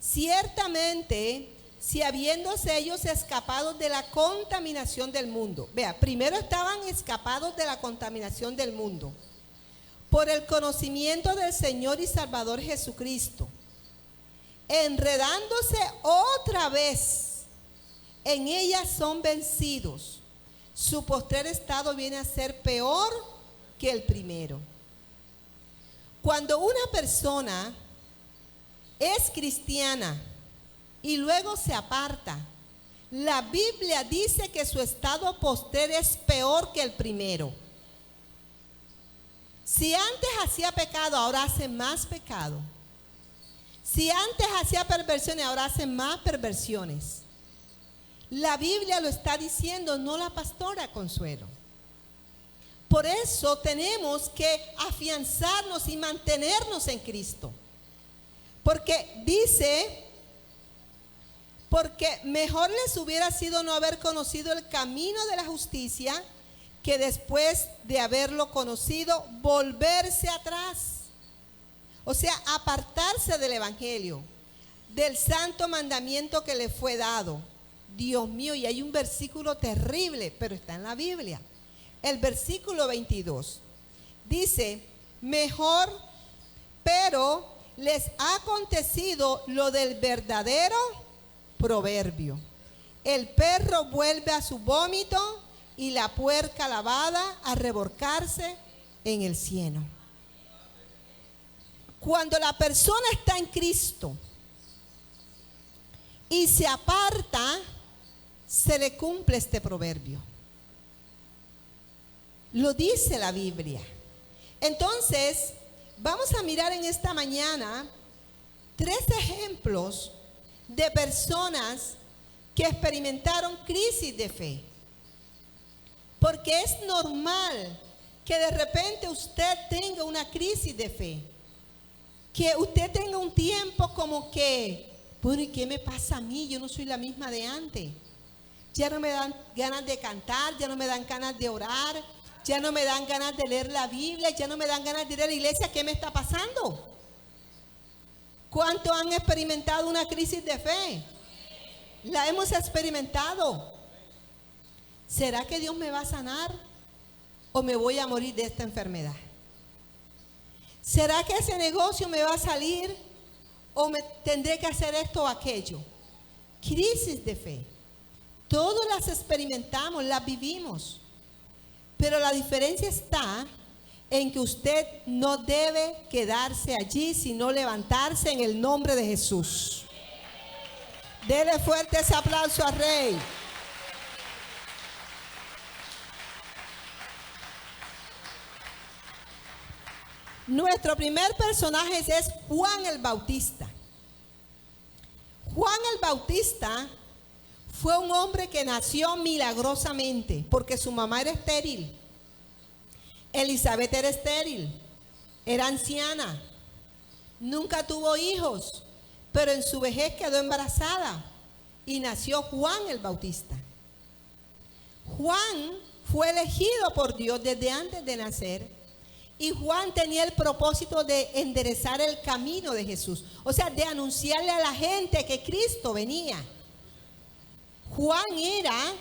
Ciertamente, si habiéndose ellos escapado de la contaminación del mundo, vea, primero estaban escapados de la contaminación del mundo, por el conocimiento del Señor y Salvador Jesucristo, enredándose otra vez, en ellas son vencidos. Su postrer estado viene a ser peor que el primero. Cuando una persona es cristiana y luego se aparta, la Biblia dice que su estado postrer es peor que el primero. Si antes hacía pecado, ahora hace más pecado. Si antes hacía perversiones, ahora hace más perversiones. La Biblia lo está diciendo, no la pastora Consuelo. Por eso tenemos que afianzarnos y mantenernos en Cristo. Porque dice, porque mejor les hubiera sido no haber conocido el camino de la justicia, que después de haberlo conocido, volverse atrás. O sea, apartarse del evangelio, del santo mandamiento que le fue dado. Dios mío, y hay un versículo terrible, pero está en la Biblia. El versículo 22 dice, mejor, pero les ha acontecido lo del verdadero proverbio. El perro vuelve a su vómito y la puerca lavada a revolcarse en el cieno. Cuando la persona está en Cristo y se aparta, se le cumple este proverbio. Lo dice la Biblia. Entonces, vamos a mirar en esta mañana 3 ejemplos de personas que experimentaron crisis de fe. Porque es normal que de repente usted tenga una crisis de fe. Que usted tenga un tiempo como que, bueno, ¿y qué me pasa a mí? Yo no soy la misma de antes. Ya no me dan ganas de cantar, ya no me dan ganas de orar, ya no me dan ganas de leer la Biblia, ya no me dan ganas de ir a la iglesia. ¿Qué me está pasando? ¿Cuántos han experimentado una crisis de fe? La hemos experimentado. ¿Será que Dios me va a sanar o me voy a morir de esta enfermedad? ¿Será que ese negocio me va a salir o me tendré que hacer esto o aquello? Crisis de fe. Todas las experimentamos, las vivimos. Pero la diferencia está en que usted no debe quedarse allí, sino levantarse en el nombre de Jesús. Dele fuerte ese aplauso al Rey. Nuestro primer personaje es Juan el Bautista. Juan el Bautista fue un hombre que nació milagrosamente porque su mamá era estéril. Elizabeth era estéril, era anciana, nunca tuvo hijos, pero en su vejez quedó embarazada y nació Juan el Bautista. Juan fue elegido por Dios desde antes de nacer. Y Juan tenía el propósito de enderezar el camino de Jesús. O sea, de anunciarle a la gente que Cristo venía. Juan era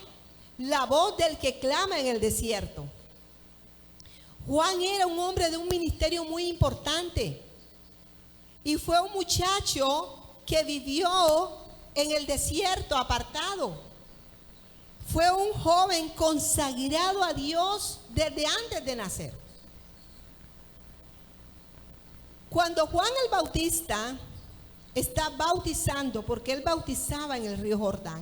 la voz del que clama en el desierto. Juan era un hombre de un ministerio muy importante. Y fue un muchacho que vivió en el desierto apartado. Fue un joven consagrado a Dios desde antes de nacer. Cuando Juan el Bautista está bautizando, porque él bautizaba en el río Jordán,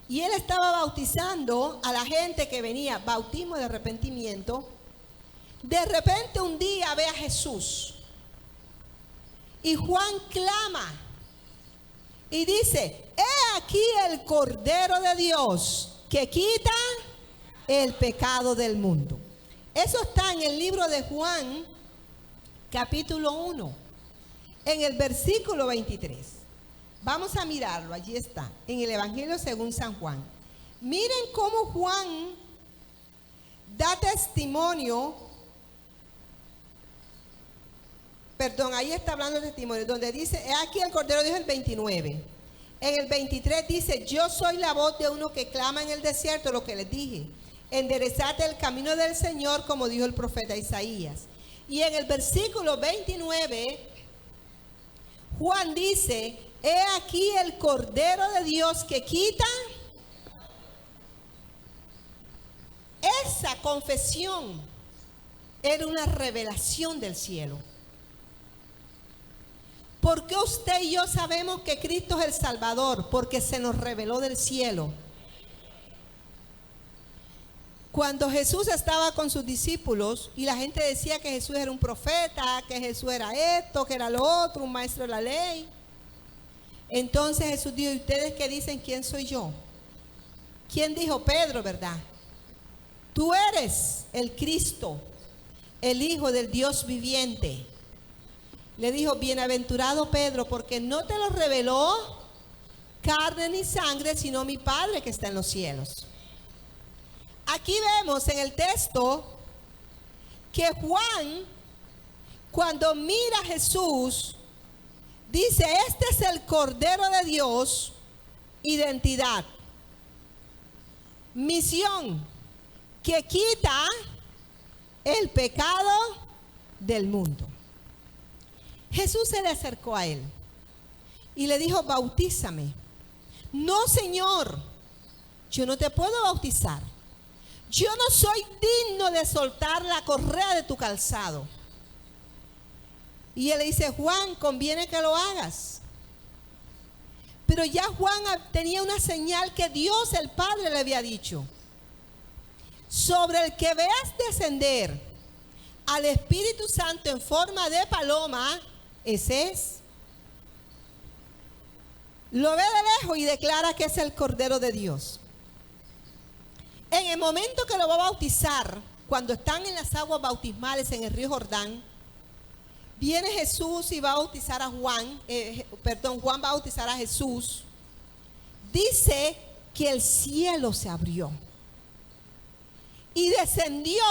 y él estaba bautizando a la gente que venía, bautismo de arrepentimiento, de repente un día ve a Jesús, y Juan clama, y dice, he aquí el Cordero de Dios, que quita el pecado del mundo. Eso está en el libro de Juan, capítulo 1, en el versículo 23. Vamos a mirarlo, allí está, en el Evangelio según San Juan. Miren cómo Juan da testimonio Perdón, ahí está hablando de testimonio, donde dice, aquí el Cordero de Dios, el 29. En el 23 dice, yo soy la voz de uno que clama en el desierto, lo que les dije. Enderezate el camino del Señor, como dijo el profeta Isaías. Y en el versículo 29, Juan dice, he aquí el Cordero de Dios que quita. Esa confesión era una revelación del cielo. ¿Por qué usted y yo sabemos que Cristo es el Salvador? Porque se nos reveló del cielo. Cuando Jesús estaba con sus discípulos y la gente decía que Jesús era un profeta, que Jesús era esto, que era lo otro, un maestro de la ley. Entonces Jesús dijo, ¿y ustedes qué dicen? ¿Quién soy yo? ¿Quién dijo? Pedro, ¿verdad? Tú eres el Cristo, el Hijo del Dios viviente. Le dijo, bienaventurado Pedro, porque no te lo reveló carne ni sangre, sino mi Padre que está en los cielos. Aquí vemos en el texto que Juan, cuando mira a Jesús, dice, este es el Cordero de Dios, identidad, misión, que quita el pecado del mundo. Jesús se le acercó a él y le dijo, bautízame. No, Señor, yo no te puedo bautizar. Yo no soy digno de soltar la correa de tu calzado. Y él le dice, Juan, conviene que lo hagas. Pero ya Juan tenía una señal que Dios el Padre le había dicho. Sobre el que veas descender al Espíritu Santo en forma de paloma, ese es. Lo ve de lejos y declara que es el Cordero de Dios. En el momento que lo va a bautizar, cuando están en las aguas bautismales en el río Jordán, viene Jesús y va a bautizar a Juan, Juan va a bautizar a Jesús. Dice que el cielo se abrió y descendió,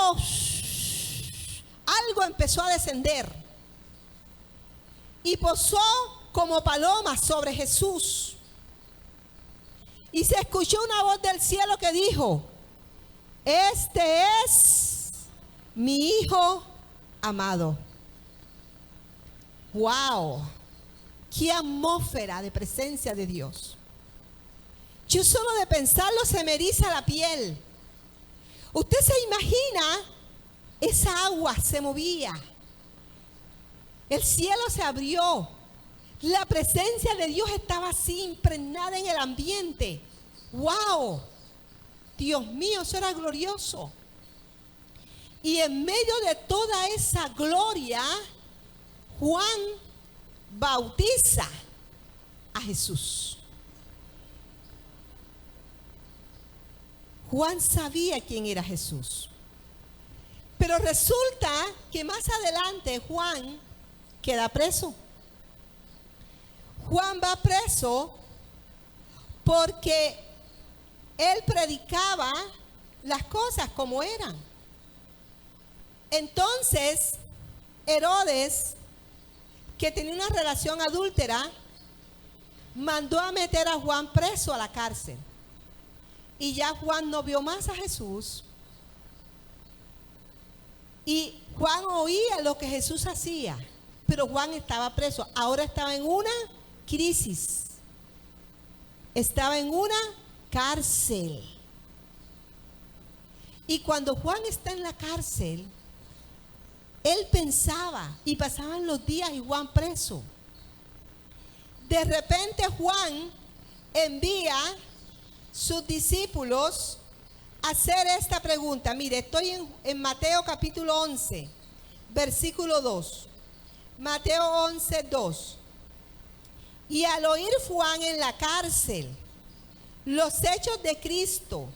algo empezó a descender y posó como paloma sobre Jesús. Y se escuchó una voz del cielo que dijo, este es mi Hijo amado. ¡Wow! ¡Qué atmósfera de presencia de Dios! Yo solo de pensarlo se me eriza la piel. Usted se imagina, esa agua se movía. El cielo se abrió. La presencia de Dios estaba así impregnada en el ambiente. ¡Wow! Dios mío, eso era glorioso. Y en medio de toda esa gloria, Juan bautiza a Jesús. Juan sabía quién era Jesús. Pero resulta que más adelante Juan queda preso. Juan va preso porque él predicaba las cosas como eran. Entonces, Herodes, que tenía una relación adúltera, mandó a meter a Juan preso a la cárcel. Y ya Juan no vio más a Jesús. Y Juan oía lo que Jesús hacía, pero Juan estaba preso. Ahora estaba en una crisis. Estaba en una cárcel. Y cuando Juan está en la cárcel, él pensaba, y pasaban los días y Juan preso. De repente Juan envía sus discípulos a hacer esta pregunta. Mire, estoy en Mateo capítulo 11, versículo 2. Mateo 11, 2. Y al oír Juan en la cárcel los hechos de Cristo,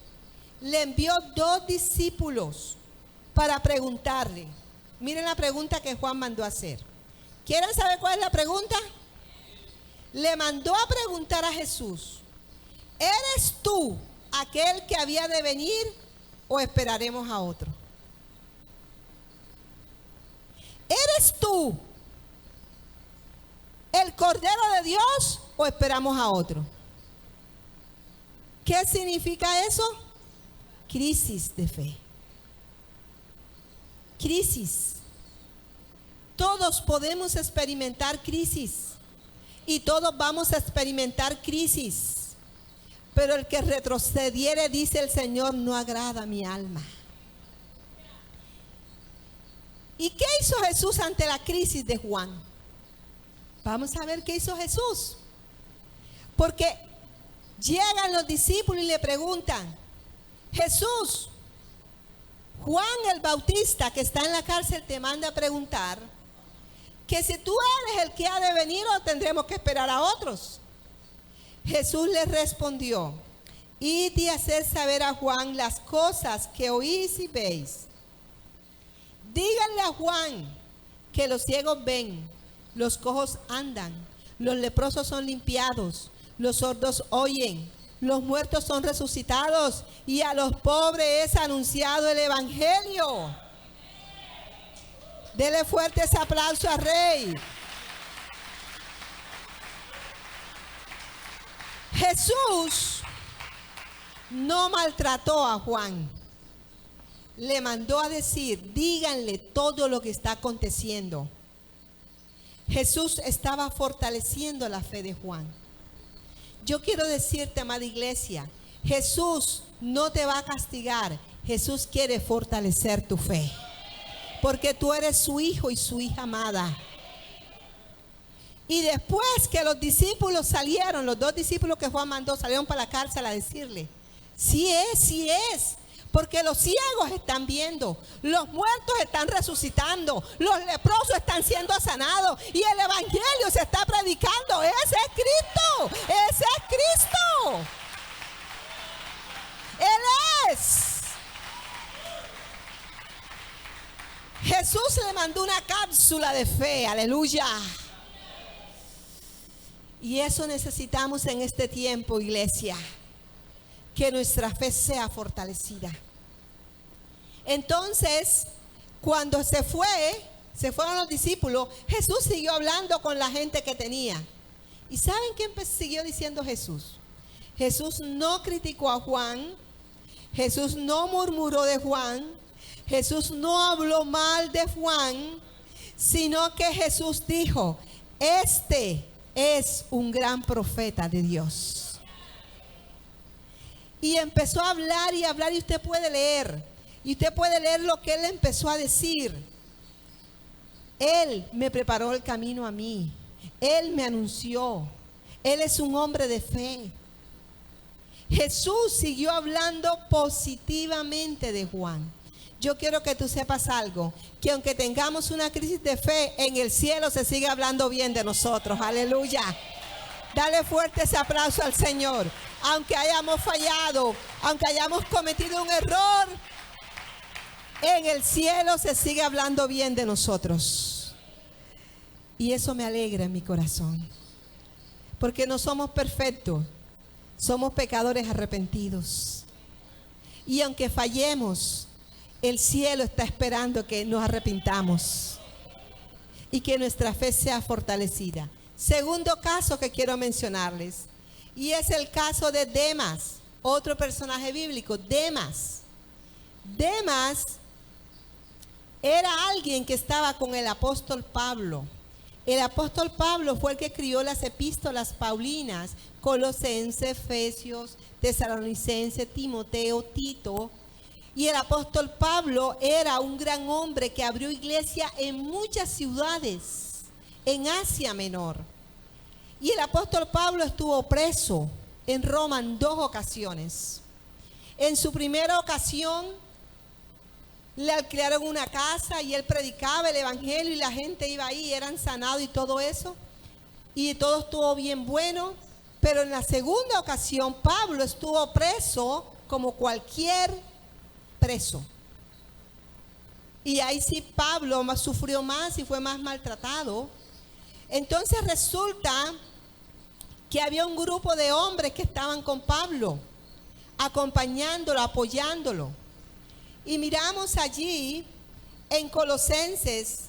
le envió 2 discípulos para preguntarle. Miren la pregunta que Juan mandó a hacer. ¿Quieren saber cuál es la pregunta? Le mandó a preguntar a Jesús, ¿eres tú aquel que había de venir o esperaremos a otro? ¿Eres tú el Cordero de Dios o esperamos a otro? ¿Qué significa eso? Crisis de fe. Crisis. Todos podemos experimentar crisis y todos vamos a experimentar crisis. Pero el que retrocediere, dice el Señor, no agrada a mi alma. ¿Y qué hizo Jesús ante la crisis de Juan? Vamos a ver qué hizo Jesús. Porque llegan los discípulos y le preguntan: Jesús, Juan el Bautista, que está en la cárcel, te manda a preguntar que si tú eres el que ha de venir o tendremos que esperar a otros. Jesús les respondió: id y hacer saber a Juan las cosas que oís y veis. Díganle a Juan que los ciegos ven, los cojos andan, los leprosos son limpiados, los sordos oyen, los muertos son resucitados y a los pobres es anunciado el evangelio. Dele fuerte ese aplauso al Rey. Jesús no maltrató a Juan. Le mandó a decir: díganle todo lo que está aconteciendo. Jesús estaba fortaleciendo la fe de Juan. Yo quiero decirte, amada iglesia, Jesús no te va a castigar. Jesús quiere fortalecer tu fe, porque tú eres su hijo y su hija amada. Y después que los discípulos salieron, los dos discípulos que Juan mandó salieron para la cárcel a decirle: sí es. Porque los ciegos están viendo, los muertos están resucitando, los leprosos están siendo sanados y el evangelio se está predicando. Ese es Cristo, ese es Cristo. Él es. Jesús le mandó una cápsula de fe, aleluya. Y eso necesitamos en este tiempo, iglesia. Que nuestra fe sea fortalecida. Entonces, cuando se fueron los discípulos, Jesús siguió hablando con la gente que tenía. ¿Y saben qué siguió diciendo Jesús? Jesús no criticó a Juan. Jesús no murmuró de Juan. Jesús no habló mal de Juan, sino que Jesús dijo: este es un gran profeta de Dios. Y empezó a hablar y hablar, y usted puede leer. Y usted puede leer lo que él empezó a decir. Él me preparó el camino a mí. Él me anunció. Él es un hombre de fe. Jesús siguió hablando positivamente de Juan. Yo quiero que tú sepas algo, que aunque tengamos una crisis de fe, en el cielo se sigue hablando bien de nosotros. Aleluya. Dale fuerte ese aplauso al Señor. Aunque hayamos fallado, aunque hayamos cometido un error, en el cielo se sigue hablando bien de nosotros. Y eso me alegra en mi corazón. Porque no somos perfectos, somos pecadores arrepentidos. Y aunque fallemos, el cielo está esperando que nos arrepintamos y que nuestra fe sea fortalecida. Segundo caso que quiero mencionarles, y es el caso de Demas, otro personaje bíblico. Demas era alguien que estaba con el apóstol Pablo. El apóstol Pablo fue el que escribió las epístolas paulinas: Colosenses, Efesios, Tesalonicenses, Timoteo, Tito. Y el apóstol Pablo era un gran hombre que abrió iglesia en muchas ciudades en Asia Menor. Y el apóstol Pablo estuvo preso en Roma en 2 ocasiones. En su primera ocasión le alquilaron una casa y él predicaba el evangelio y la gente iba ahí, eran sanados y todo eso. Y todo estuvo bien bueno. Pero en la segunda ocasión Pablo estuvo preso como cualquier preso. Y ahí sí Pablo sufrió más y fue más maltratado. Entonces resulta que había un grupo de hombres que estaban con Pablo, acompañándolo, apoyándolo. Y miramos allí en Colosenses,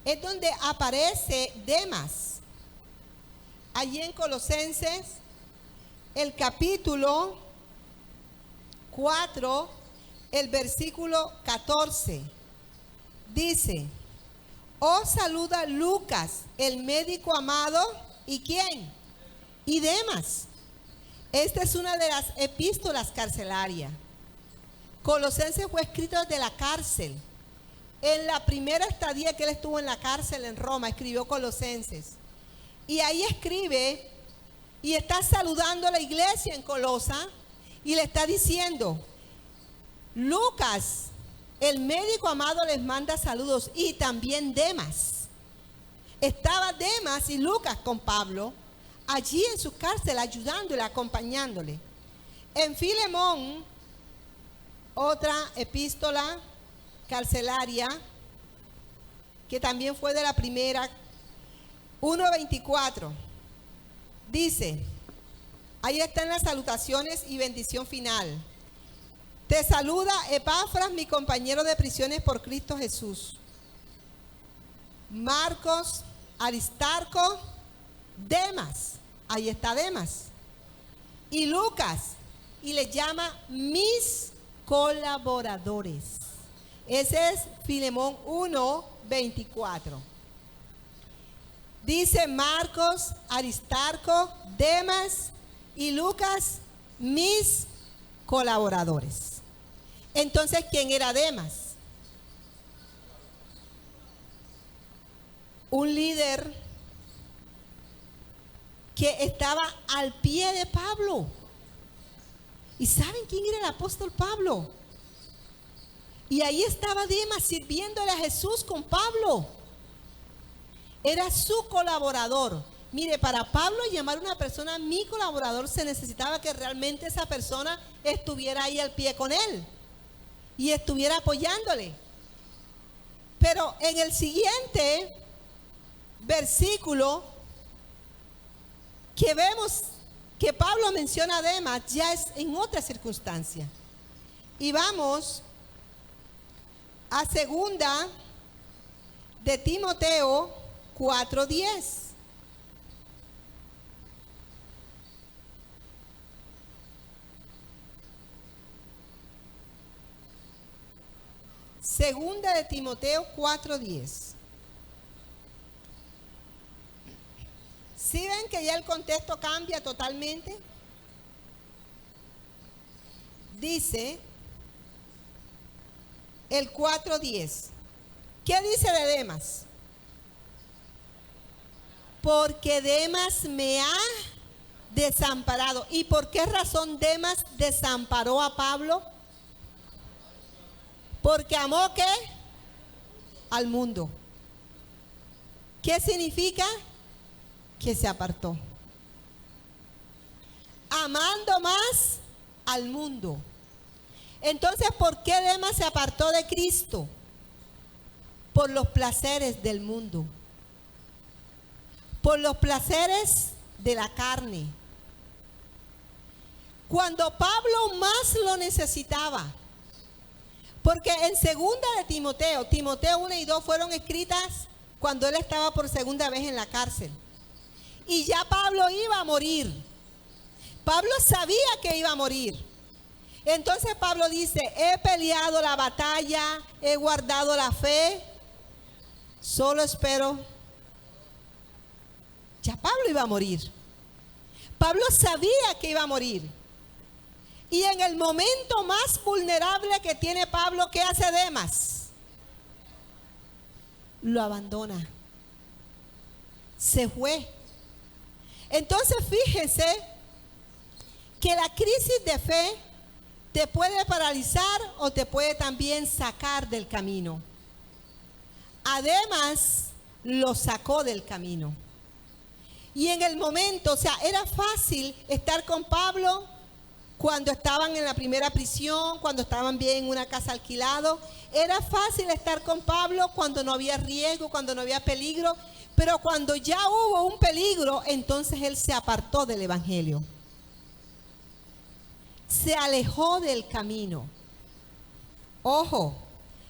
es donde aparece Demas. allí en Colosenses, el capítulo 4, el versículo 14. Dice: os saluda Lucas, el médico amado, ¿y quién? Y Demas. Esta es una de las epístolas carcelarias. Colosenses fue escrito desde la cárcel. En la primera estadía que él estuvo en la cárcel en Roma, escribió Colosenses. Y ahí escribe y está saludando a la iglesia en Colosa y le está diciendo: Lucas, el médico amado, les manda saludos, y también Demas. Estaba Demas y Lucas con Pablo allí en su cárcel, ayudándole, acompañándole. En Filemón, otra epístola carcelaria, que también fue de la primera, 1:24, dice, ahí están las salutaciones y bendición final. Te saluda Epafras, mi compañero de prisiones por Cristo Jesús. Marcos, Aristarco, Demas, ahí está Demas, y Lucas, y le llama mis colaboradores. Ese es Filemón 1:24. Dice Marcos, Aristarco, Demas y Lucas, mis colaboradores. Entonces, ¿quién era Demas? Un líder que estaba al pie de Pablo. ¿Y saben quién era el apóstol Pablo? Y ahí estaba Demas sirviéndole a Jesús con Pablo. Era su colaborador. Mire, para Pablo llamar a una persona mi colaborador, se necesitaba que realmente esa persona estuviera ahí al pie con él y estuviera apoyándole. Pero en el siguiente versículo que vemos que Pablo menciona a Demas, ya es en otra circunstancia. Y vamos a segunda de Timoteo 4:10. Segunda de Timoteo 4:10. ¿Sí ven que ya el contexto cambia totalmente? Dice el 4:10. ¿Qué dice de Demas? Porque Demas me ha desamparado. ¿Y por qué razón Demas desamparó a Pablo? Porque amó ¿qué? Al mundo. ¿Qué significa? Que se apartó. Amando más al mundo. Entonces, ¿por qué Demas se apartó de Cristo? Por los placeres del mundo. Por los placeres de la carne. Cuando Pablo más lo necesitaba. Porque en segunda de Timoteo 1 y 2 fueron escritas cuando él estaba por segunda vez en la cárcel. Y ya Pablo iba a morir. Pablo sabía que iba a morir. Entonces Pablo dice, he peleado la batalla, he guardado la fe, solo espero. Ya Pablo iba a morir. Pablo sabía que iba a morir. Y en el momento más vulnerable que tiene Pablo, ¿qué hace Demas? Lo abandona. Se fue. Entonces fíjense que la crisis de fe te puede paralizar o te puede también sacar del camino. Además, lo sacó del camino. Y en el momento, o sea, era fácil estar con Pablo cuando estaban en la primera prisión, cuando estaban bien en una casa alquilado. Era fácil estar con Pablo cuando no había riesgo, cuando no había peligro. Pero cuando ya hubo un peligro, entonces él se apartó del evangelio. Se alejó del camino. Ojo,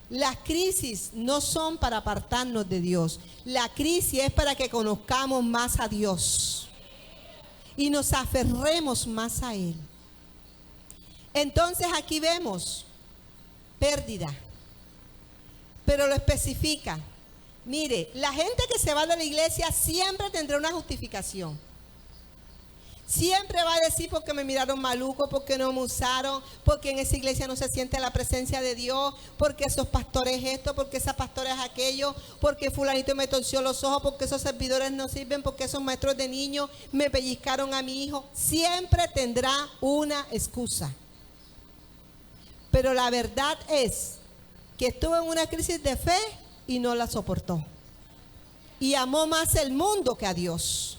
las crisis no son para apartarnos de Dios. La crisis es para que conozcamos más a Dios. y nos aferremos más a Él. Entonces aquí vemos pérdida, pero lo especifica. Mire, la gente que se va de la iglesia siempre tendrá una justificación. Siempre va a decir porque me miraron maluco, porque no me usaron, porque en esa iglesia no se siente la presencia de Dios, porque esos pastores esto, porque esa pastora es aquello, porque fulanito me torció los ojos, porque esos servidores no sirven, porque esos maestros de niños me pellizcaron a mi hijo. Siempre tendrá una excusa. Pero la verdad es que estuvo en una crisis de fe y no la soportó. Y amó más el mundo que a Dios.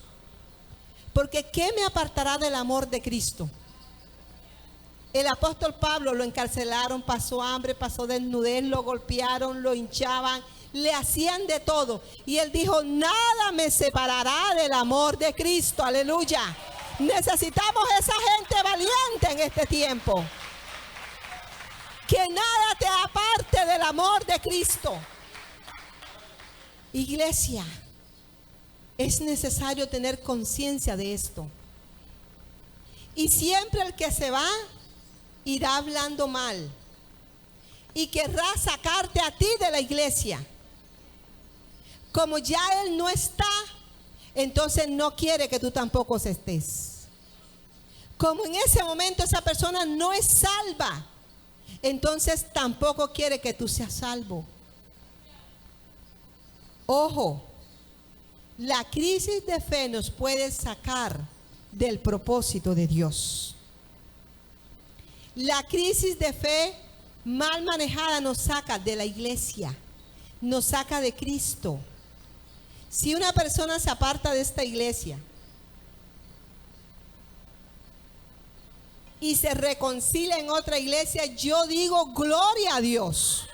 Porque ¿qué me apartará del amor de Cristo? El apóstol Pablo lo encarcelaron, pasó hambre, pasó desnudez, lo golpearon, lo hinchaban, le hacían de todo. Y él dijo, nada me separará del amor de Cristo. Aleluya. Necesitamos esa gente valiente en este tiempo. Que nada te aparte del amor de Cristo. Iglesia, es necesario tener conciencia de esto. Y siempre el que se va irá hablando mal y querrá sacarte a ti de la iglesia. Como ya él no está, entonces no quiere que tú tampoco estés. Como en ese momento esa persona no es salva, entonces tampoco quiere que tú seas salvo. Ojo, la crisis de fe nos puede sacar del propósito de Dios. La crisis de fe mal manejada nos saca de la iglesia, nos saca de Cristo. Si una persona se aparta de esta iglesia y se reconcilia en otra iglesia, yo digo gloria a Dios.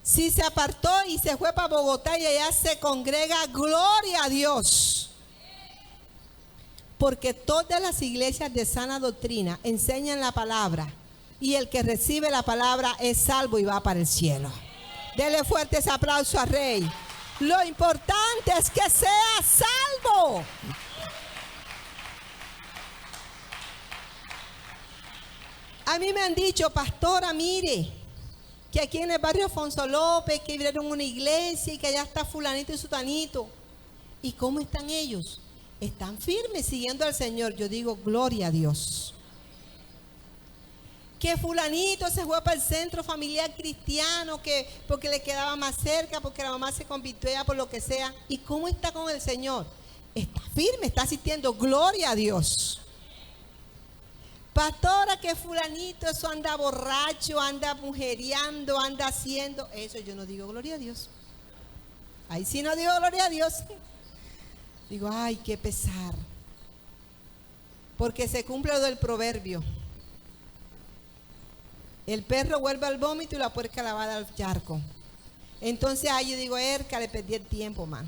Si se apartó y se fue para Bogotá y allá se congrega, gloria a Dios. Porque todas las iglesias de sana doctrina enseñan la palabra y el que recibe la palabra es salvo y va para el cielo. Dele fuertes aplausos al Rey. Lo importante es que sea salvo. A mí me han dicho, pastora, mire, que aquí en el barrio Afonso López, que abrieron una iglesia y que allá está fulanito y sutanito. ¿Y cómo están ellos? Están firmes siguiendo al Señor. Yo digo, gloria a Dios. Que fulanito se fue para el centro familiar cristiano, que porque le quedaba más cerca, porque la mamá se convirtió ya por lo que sea. ¿Y cómo está con el Señor? Está firme, está asistiendo, gloria a Dios. Pastora, que fulanito, eso anda borracho, anda mujeriando, anda haciendo. Eso yo no digo gloria a Dios. Ahí sí no digo gloria a Dios. Digo, ay, qué pesar. Porque se cumple lo del proverbio. El perro vuelve al vómito y la puerca la va al charco. Entonces ahí yo digo, Erca, le perdí el tiempo, man.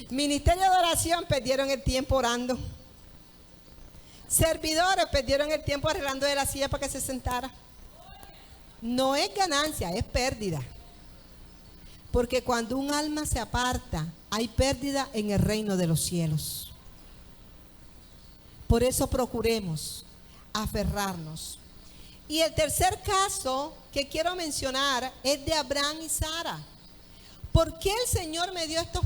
Ministerio de oración, perdieron el tiempo orando. Servidores perdieron el tiempo arreglando de la silla para que se sentara. No es ganancia, es pérdida. Porque cuando un alma se aparta, hay pérdida en el reino de los cielos. Por eso procuremos aferrarnos. Y el tercer caso que quiero mencionar es de Abraham y Sara. ¿Por qué el Señor me dio estos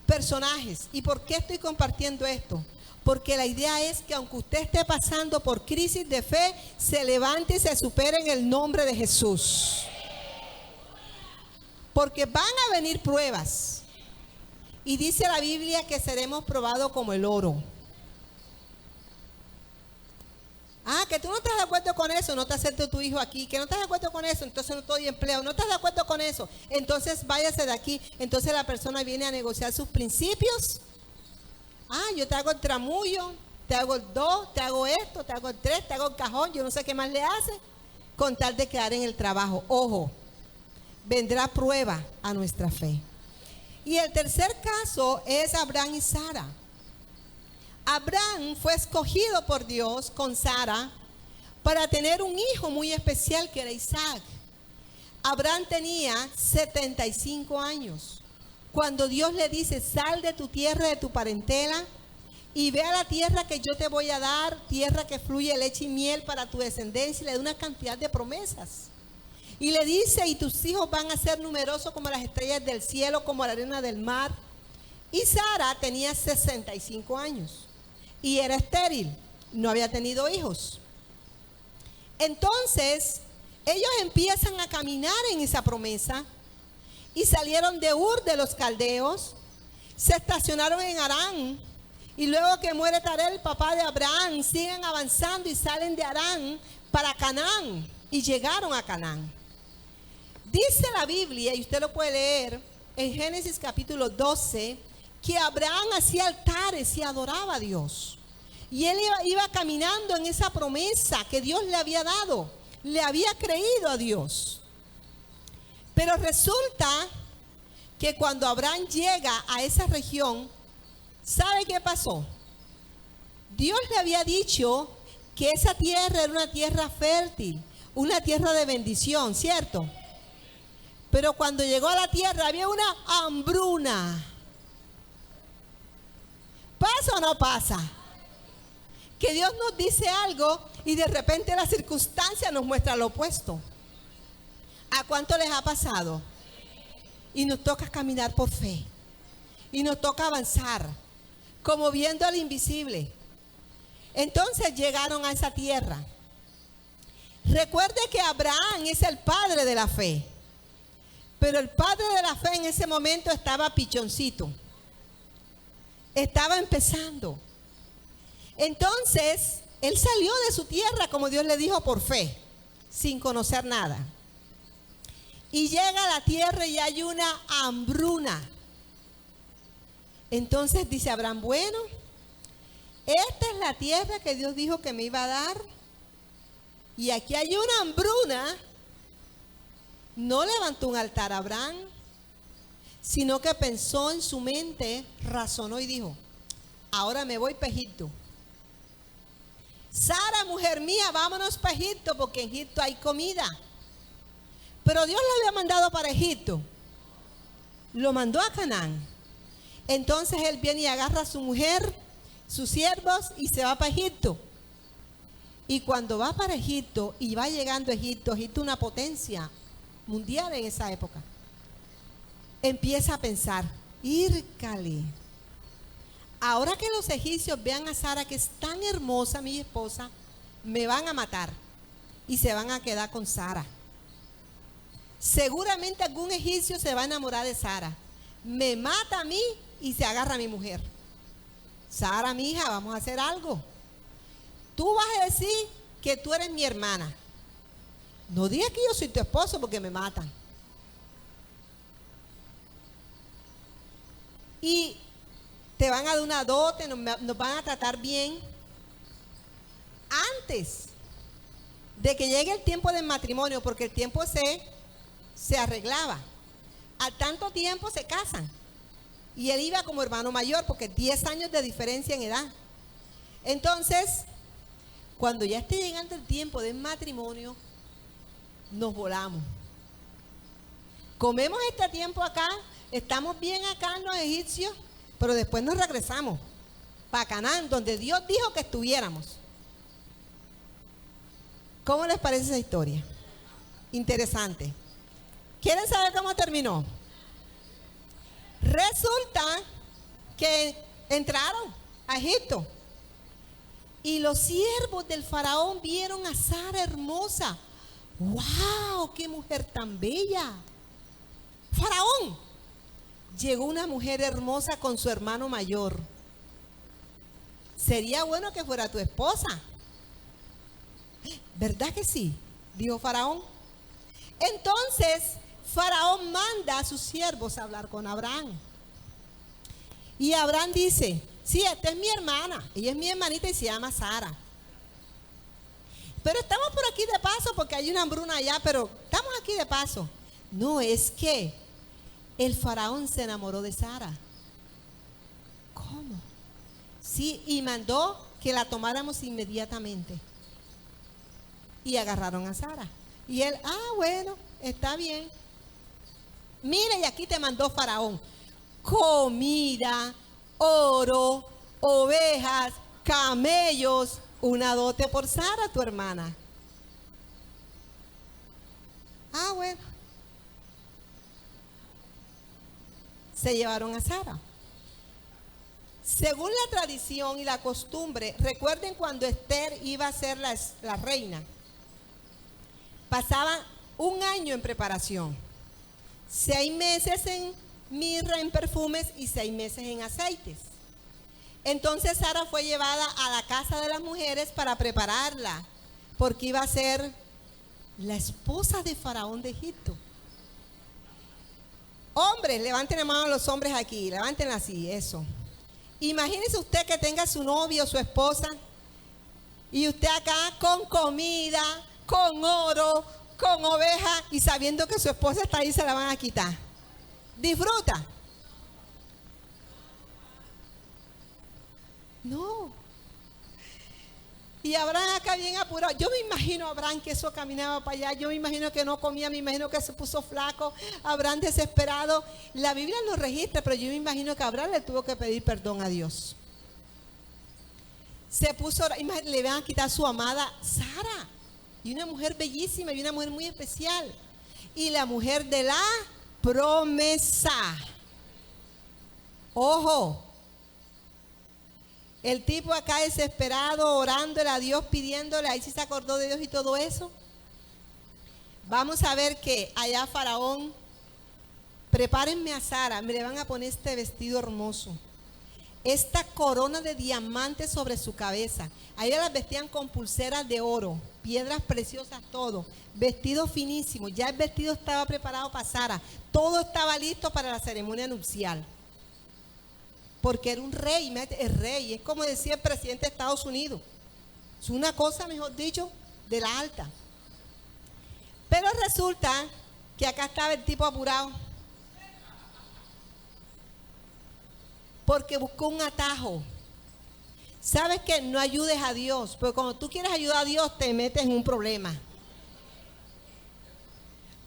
personajes? ¿Y por qué estoy compartiendo esto? Porque la idea es que aunque usted esté pasando por crisis de fe, se levante y se supere en el nombre de Jesús. Porque van a venir pruebas. Y dice la Biblia que seremos probados como el oro. Ah, que tú no estás de acuerdo con eso, no te acepto tu hijo aquí. Que no estás de acuerdo con eso, entonces no te doy empleo. No estás de acuerdo con eso, entonces váyase de aquí. Entonces la persona viene a negociar sus principios. Ah, yo te hago el tramullo, te hago el 2, te hago esto, te hago el 3, te hago el cajón, yo no sé qué más le hace, con tal de quedar en el trabajo. Ojo, vendrá prueba a nuestra fe. Y el tercer caso es Abraham y Sara. Abraham fue escogido por Dios con Sara para tener un hijo muy especial, que era Isaac. Abraham tenía 75 años. Cuando Dios le dice, sal de tu tierra, de tu parentela, y ve a la tierra que yo te voy a dar, tierra que fluye leche y miel para tu descendencia, y le da una cantidad de promesas. Y le dice, y tus hijos van a ser numerosos como las estrellas del cielo, como la arena del mar. Y Sara tenía 65 años y era estéril, no había tenido hijos. Entonces, ellos empiezan a caminar en esa promesa y salieron de Ur de los Caldeos, se estacionaron en Harán, y luego que muere Taré, el papá de Abraham, siguen avanzando y salen de Harán para Canaán y llegaron a Canaán. Dice la Biblia, y usted lo puede leer en Génesis capítulo 12, que Abraham hacía altares y adoraba a Dios. Y él iba caminando en esa promesa que Dios le había dado. Le había creído a Dios. Pero resulta que cuando Abraham llega a esa región, ¿sabe qué pasó? Dios le había dicho que esa tierra era una tierra fértil, una tierra de bendición, ¿cierto? Pero cuando llegó a la tierra había una hambruna. ¿Pasa o no pasa? Que Dios nos dice algo y de repente la circunstancia nos muestra lo opuesto. ¿A cuánto les ha pasado? Y nos toca caminar por fe. Y nos toca avanzar, como viendo al invisible. Entonces llegaron a esa tierra. Recuerde que Abraham es el padre de la fe. Pero el padre de la fe en ese momento estaba pichoncito. Estaba empezando. Entonces, él salió de su tierra, como Dios le dijo, por fe, sin conocer nada. Y llega a la tierra y hay una hambruna. Entonces dice Abraham, bueno, esta es la tierra que Dios dijo que me iba a dar. Y aquí hay una hambruna. No levantó un altar a Abraham, sino que pensó en su mente, razonó y dijo, ahora me voy para Egipto. Sara, mujer mía, vámonos para Egipto porque en Egipto hay comida. Pero Dios lo había mandado para Egipto. Lo mandó a Canaán. Entonces él viene y agarra a su mujer, sus siervos y se va para Egipto. Y cuando va para Egipto y va llegando a Egipto, Egipto una potencia mundial en esa época, empieza a pensar, írcale, ahora que los egipcios vean a Sara que es tan hermosa, mi esposa, me van a matar y se van a quedar con Sara. Seguramente algún egipcio se va a enamorar de Sara, me mata a mí y se agarra a mi mujer. Sara, mi hija, vamos a hacer algo. Tú vas a decir que tú eres mi hermana. No digas que yo soy tu esposo porque me matan. Y te van a dar una dote, nos van a tratar bien. Antes de que llegue el tiempo del matrimonio, porque el tiempo se arreglaba. Al tanto tiempo se casan. Y él iba como hermano mayor, porque 10 años de diferencia en edad. Entonces, cuando ya esté llegando el tiempo del matrimonio, nos volamos. Comemos este tiempo acá, estamos bien acá en los egipcios, pero después nos regresamos para Canaán, donde Dios dijo que estuviéramos. ¿Cómo les parece esa historia? Interesante. ¿Quieren saber cómo terminó? Resulta que entraron a Egipto y los siervos del faraón vieron a Sara hermosa. ¡Wow! ¡Qué mujer tan bella! Faraón, llegó una mujer hermosa con su hermano mayor. Sería bueno que fuera tu esposa. ¿Verdad que sí? Dijo Faraón. Entonces, Faraón manda a sus siervos a hablar con Abraham. Y Abraham dice, sí, esta es mi hermana. Ella es mi hermanita y se llama Sara. Pero estamos por aquí de paso porque hay una hambruna allá, pero estamos aquí de paso. No, es que el faraón se enamoró de Sara. ¿Cómo? Sí, y mandó que la tomáramos inmediatamente. Y agarraron a Sara. Y él, bueno, está bien. Mire, y aquí te mandó Faraón. comida, oro, ovejas, camellos, una dote por Sara, tu hermana. Ah, bueno. Se llevaron a Sara. Según la tradición y la costumbre, recuerden cuando Esther iba a ser la reina, pasaba un año en preparación, 6 meses en mirra, en perfumes y 6 meses en aceites. Entonces Sara fue llevada a la casa de las mujeres para prepararla, porque iba a ser la esposa de Faraón de Egipto. Hombres, levanten la mano a los hombres aquí, levántenla así, eso. Imagínese usted que tenga su novio o su esposa y usted acá con comida, con oro, con oveja y sabiendo que su esposa está ahí, se la van a quitar. ¿Disfruta? No. Y Abraham acá bien apurado. Yo me imagino a Abraham que eso caminaba para allá. Yo me imagino que no comía, me imagino que se puso flaco. Abraham desesperado. La Biblia no registra, pero yo me imagino que Abraham le tuvo que pedir perdón a Dios. Se puso, le van a quitar su amada Sara. Y una mujer bellísima y una mujer muy especial. Y la mujer de la promesa. Ojo. El tipo acá desesperado, orándole a Dios, pidiéndole, ahí sí se acordó de Dios y todo eso. Vamos a ver que allá Faraón, prepárenme a Sara, me le van a poner este vestido hermoso, esta corona de diamantes sobre su cabeza. Ahí las vestían con pulseras de oro, piedras preciosas, todo, vestido finísimo. Ya el vestido estaba preparado para Sara, todo estaba listo para la ceremonia nupcial. Porque era un rey, el rey, es como decía el presidente de Estados Unidos. Es una cosa, mejor dicho, de la alta. Pero resulta que acá estaba el tipo apurado. Porque buscó un atajo. ¿Sabes qué? No ayudes a Dios, porque cuando tú quieres ayudar a Dios te metes en un problema.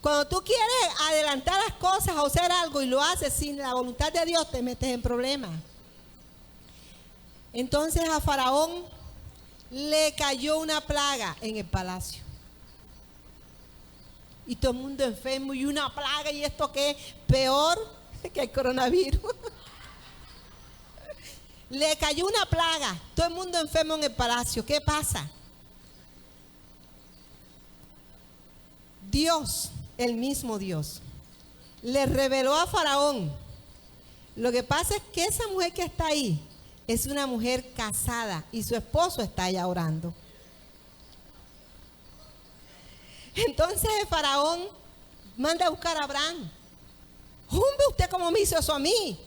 Cuando tú quieres adelantar las cosas o hacer algo y lo haces sin la voluntad de Dios, te metes en problemas. Entonces a Faraón le cayó una plaga en el palacio. Y todo el mundo enfermo y una plaga, y esto que es peor que el coronavirus. Le cayó una plaga, todo el mundo enfermo en el palacio. ¿Qué pasa? Dios, el mismo Dios, le reveló a Faraón. Lo que pasa es que esa mujer que está ahí es una mujer casada y su esposo está allá orando. Entonces el Faraón manda a buscar a Abraham. Hombre, ¿usted cómo me hizo eso a mí?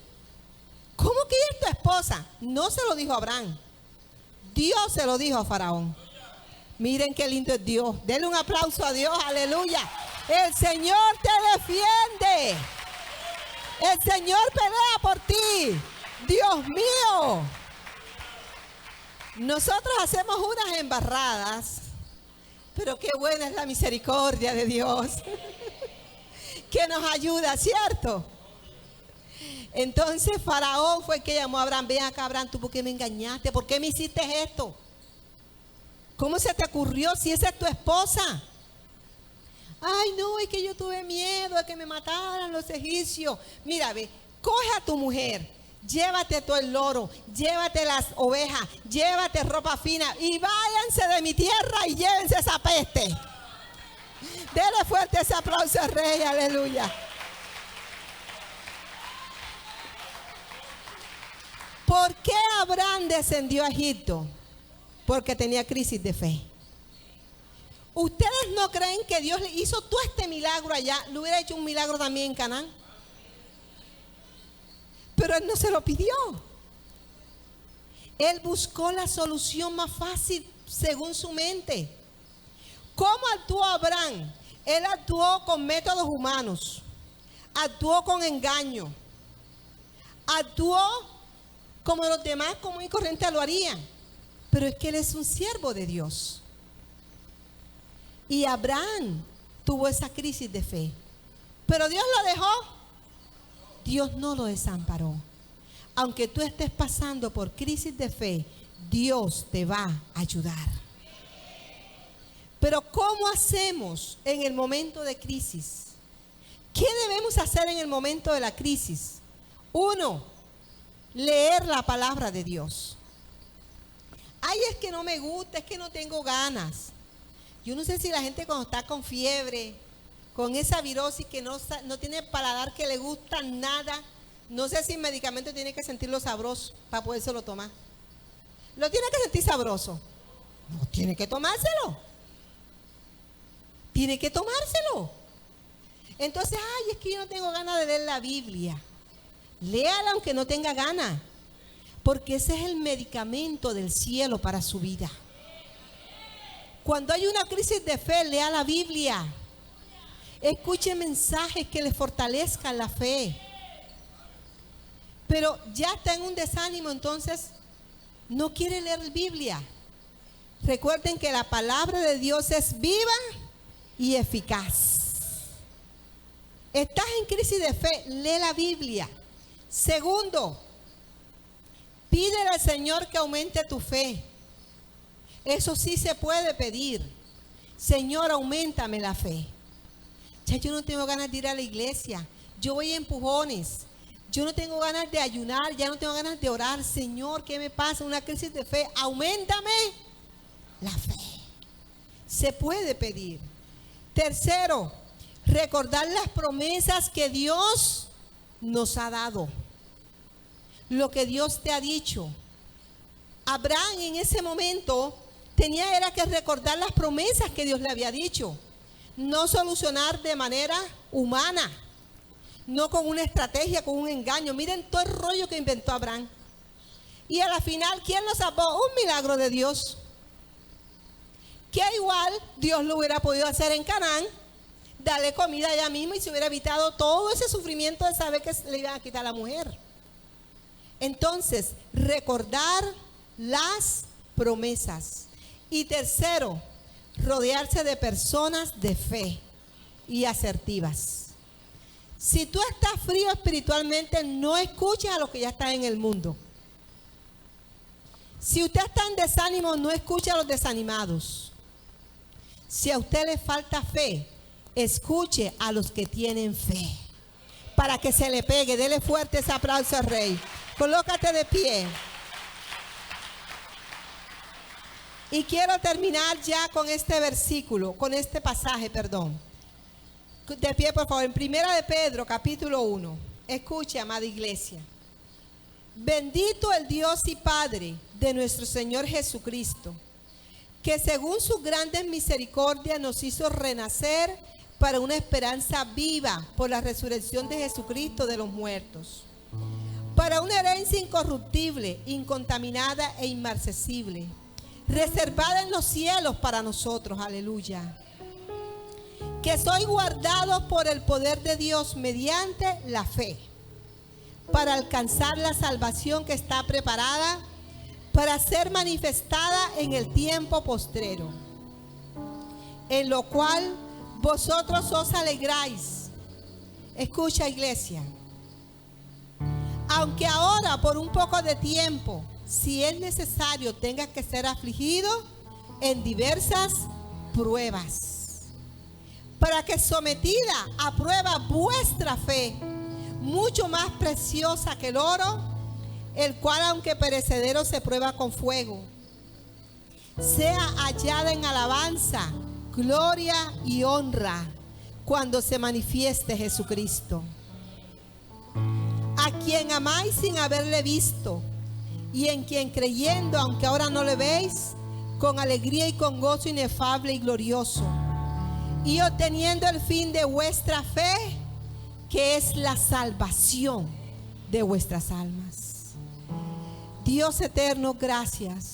¿Cómo que ella es tu esposa? No se lo dijo a Abraham. Dios se lo dijo a Faraón. Miren qué lindo es Dios. Denle un aplauso a Dios, aleluya. El Señor te defiende. El Señor pelea por ti. Dios mío. Nosotros hacemos unas embarradas, pero qué buena es la misericordia de Dios que nos ayuda, ¿cierto? Entonces Faraón fue el que llamó a Abraham. Ven acá, Abraham, ¿tú por qué me engañaste? ¿Por qué me hiciste esto? ¿Cómo se te ocurrió si esa es tu esposa? Ay, no, es que yo tuve miedo de que me mataran los egipcios. Mira, ve, coge a tu mujer, llévate todo el loro, llévate las ovejas, llévate ropa fina y váyanse de mi tierra y llévense esa peste. Dele fuerte ese aplauso al Rey, aleluya. ¿Por qué Abraham descendió a Egipto? Porque tenía crisis de fe. ¿Ustedes no creen que Dios le hizo todo este milagro allá? ¿Le hubiera hecho un milagro también en Canaán? Pero él no se lo pidió. Él buscó la solución más fácil según su mente. ¿Cómo actuó Abraham? Él actuó con métodos humanos. Actuó con engaño. Actuó como los demás común y corriente lo harían. Pero es que él es un siervo de Dios. Y Abraham tuvo esa crisis de fe. Pero Dios lo dejó. Dios no lo desamparó. Aunque tú estés pasando por crisis de fe, Dios te va a ayudar. Pero ¿cómo hacemos en el momento de crisis? ¿Qué debemos hacer en el momento de la crisis? 1, leer la palabra de Dios. Ay, es que no me gusta, es que no tengo ganas. Yo no sé si la gente cuando está con fiebre, con esa virosis que no tiene paladar, que le gusta nada, no sé si el medicamento tiene que sentirlo sabroso para podérselo tomar. ¿Lo tiene que sentir sabroso? No, tiene que tomárselo. Tiene que tomárselo. Entonces, ay, es que yo no tengo ganas de leer la Biblia. Léala aunque no tenga ganas, porque ese es el medicamento del cielo para su vida. Cuando hay una crisis de fe, lea la Biblia. Escuche mensajes que le fortalezcan la fe. Pero ya está en un desánimo, entonces no quiere leer Biblia. Recuerden que la palabra de Dios es viva y eficaz. Estás en crisis de fe, lee la Biblia. 2, pídele al Señor que aumente tu fe. Eso sí se puede pedir. Señor, auméntame la fe. Ya yo no tengo ganas de ir a la iglesia. Yo voy a empujones. Yo no tengo ganas de ayunar. Ya no tengo ganas de orar. Señor, ¿qué me pasa? Una crisis de fe. Auméntame la fe. Se puede pedir. 3, recordar las promesas que Dios nos ha dado. Lo que Dios te ha dicho. Abraham en ese momento era que recordar las promesas que Dios le había dicho. No solucionar de manera humana, no con una estrategia, con un engaño. Miren todo el rollo que inventó Abraham. Y a la final, ¿quién lo salvó? Un milagro de Dios. Que igual Dios lo hubiera podido hacer en Canaán, darle comida allá mismo y se hubiera evitado todo ese sufrimiento de saber que le iban a quitar a la mujer. Entonces, recordar las promesas. Y 3, rodearse de personas de fe y asertivas. Si tú estás frío espiritualmente, no escuches a los que ya están en el mundo. Si usted está en desánimo, no escuche a los desanimados. Si a usted le falta fe, escuche a los que tienen fe. Para que se le pegue, dele fuerte ese aplauso al Rey. Colócate de pie. Y quiero terminar ya con este versículo, con este pasaje, perdón. De pie, por favor, en 1 de Pedro, capítulo 1. Escuche, amada iglesia. Bendito el Dios y Padre de nuestro Señor Jesucristo, que según sus grandes misericordias nos hizo renacer para una esperanza viva por la resurrección de Jesucristo de los muertos, para una herencia incorruptible, incontaminada e inmarcesible, reservada en los cielos para nosotros, aleluya, que sois guardados por el poder de Dios mediante la fe, para alcanzar la salvación que está preparada para ser manifestada en el tiempo postrero, en lo cual vosotros os alegráis. Escucha, iglesia, aunque ahora por un poco de tiempo, si es necesario, tengas que ser afligido en diversas pruebas, para que sometida a prueba vuestra fe, mucho más preciosa que el oro, el cual aunque perecedero se prueba con fuego, sea hallada en alabanza, gloria y honra cuando se manifieste Jesucristo, a quien amáis sin haberle visto, y en quien creyendo, aunque ahora no le veis, con alegría y con gozo inefable y glorioso, y obteniendo el fin de vuestra fe, que es la salvación de vuestras almas. Dios eterno, gracias